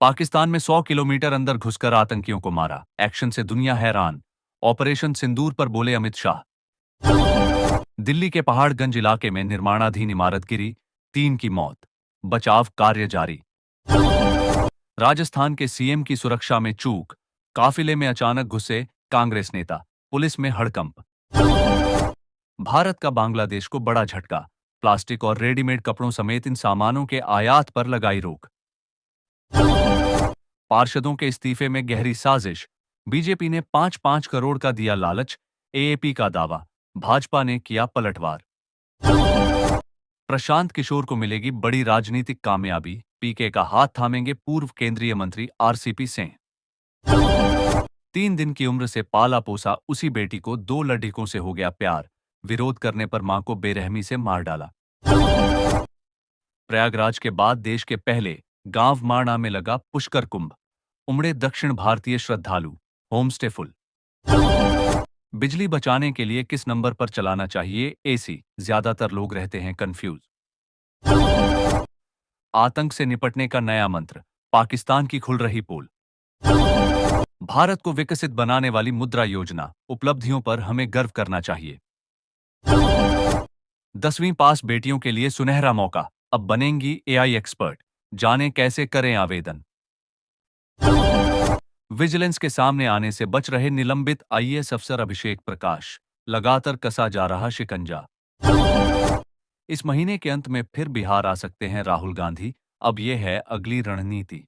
पाकिस्तान में 100 किलोमीटर अंदर घुसकर आतंकियों को मारा, एक्शन से दुनिया हैरान। ऑपरेशन सिंदूर पर बोले अमित शाह। दिल्ली के पहाड़गंज इलाके में निर्माणाधीन इमारत गिरी, 3 की मौत, बचाव कार्य जारी। राजस्थान के सीएम की सुरक्षा में चूक, काफिले में अचानक घुसे कांग्रेस नेता, पुलिस में हड़कंप। भारत का बांग्लादेश को बड़ा झटका, प्लास्टिक और रेडीमेड कपड़ों समेत इन सामानों के आयात पर लगाई रोक। पार्षदों के इस्तीफे में गहरी साजिश, बीजेपी ने 5-5 करोड़ का दिया लालच, एएपी का दावा, भाजपा ने किया पलटवार। प्रशांत किशोर को मिलेगी बड़ी राजनीतिक कामयाबी, पीके का हाथ थामेंगे पूर्व केंद्रीय मंत्री आरसीपी सिंह। 3 दिन की उम्र से पाला पोसा उसी बेटी को 2 लड़कों से हो गया प्यार, विरोध करने पर मां को बेरहमी से मार डाला। प्रयागराज के बाद देश के पहले गांव माणा में लगा पुष्कर कुंभ, उमड़े दक्षिण भारतीय श्रद्धालु, होमस्टे फुल। बिजली बचाने के लिए किस नंबर पर चलाना चाहिए एसी, ज्यादातर लोग रहते हैं कंफ्यूज। आतंक से निपटने का नया मंत्र, पाकिस्तान की खुल रही पोल। भारत को विकसित बनाने वाली मुद्रा योजना, उपलब्धियों पर हमें गर्व करना चाहिए। 10वीं पास बेटियों के लिए सुनहरा मौका, अब बनेंगी एआई एक्सपर्ट, जानें कैसे करें आवेदन। विजिलेंस के सामने आने से बच रहे निलंबित आईएएस अफसर अभिषेक प्रकाश, लगातार कसा जा रहा शिकंजा। इस महीने के अंत में फिर बिहार आ सकते हैं राहुल गांधी, अब यह है अगली रणनीति।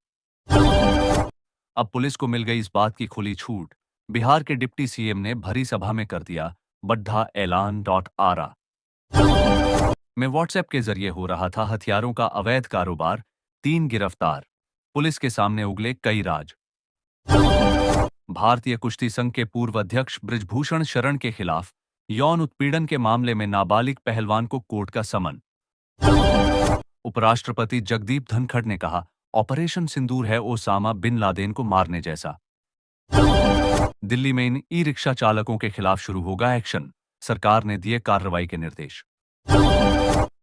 अब पुलिस को मिल गई इस बात की खुली छूट, बिहार के डिप्टी सीएम ने भरी सभा में कर दिया बड़ा ऐलान। आरा में व्हाट्सएप के जरिए हो रहा था हथियारों का अवैध कारोबार, 3 गिरफ्तार, पुलिस के सामने उगले कई राज। भारतीय कुश्ती संघ के पूर्व अध्यक्ष बृजभूषण शरण के खिलाफ यौन उत्पीड़न के मामले में नाबालिग पहलवान को कोर्ट का समन। उपराष्ट्रपति जगदीप धनखड़ ने कहा, ऑपरेशन सिंदूर है ओसामा बिन लादेन को मारने जैसा। दिल्ली में इन ई रिक्शा चालकों के खिलाफ शुरू होगा एक्शन, सरकार ने दिए कार्रवाई के निर्देश।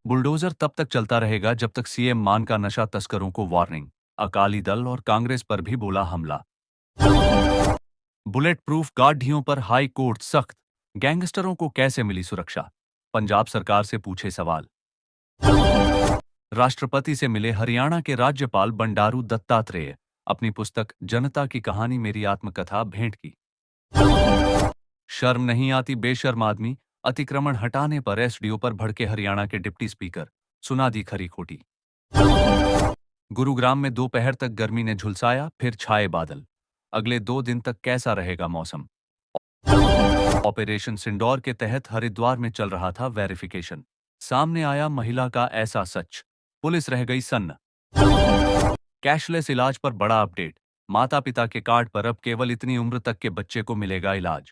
बुलडोजर तब तक चलता रहेगा जब तक सीएम मान का नशा तस्करों को वार्निंग, अकाली दल और कांग्रेस पर भी बोला हमला। बुलेट प्रूफ गाड़ियों पर हाई कोर्ट सख्त, गैंगस्टरों को कैसे मिली सुरक्षा, पंजाब सरकार से पूछे सवाल। राष्ट्रपति से मिले हरियाणा के राज्यपाल बंडारू दत्तात्रेय, अपनी पुस्तक जनता की कहानी मेरी आत्मकथा भेंट की। शर्म नहीं आती बेशर्म आदमी, अतिक्रमण हटाने पर एसडीओ पर भड़के हरियाणा के डिप्टी स्पीकर, सुना दी खरी खोटी। गुरुग्राम में दोपहर तक गर्मी ने झुलसाया, फिर छाए बादल, अगले 2 दिन तक कैसा रहेगा मौसम। ऑपरेशन सिंदूर के तहत हरिद्वार में चल रहा था वेरिफिकेशन, सामने आया महिला का ऐसा सच, पुलिस रह गई सन्न। कैशलेस इलाज पर बड़ा अपडेट, माता पिता के कार्ड पर अब केवल इतनी उम्र तक के बच्चे को मिलेगा इलाज।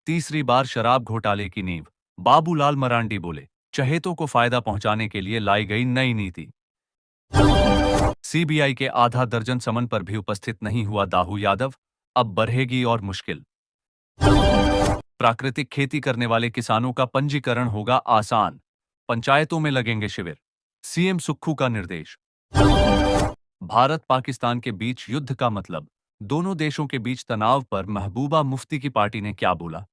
तीसरी बार शराब घोटाले की नींव, बाबूलाल मरांडी बोले, चहेतों को फायदा पहुंचाने के लिए लाई गई नई नीति। सीबीआई के आधा दर्जन समन पर भी उपस्थित नहीं हुआ दाऊ यादव, अब बढ़ेगी और मुश्किल। प्राकृतिक खेती करने वाले किसानों का पंजीकरण होगा आसान, पंचायतों में लगेंगे शिविर, सीएम सुक्खू का निर्देश। भारत पाकिस्तान के बीच युद्ध का मतलब, दोनों देशों के बीच तनाव पर महबूबा मुफ्ती की पार्टी ने क्या बोला।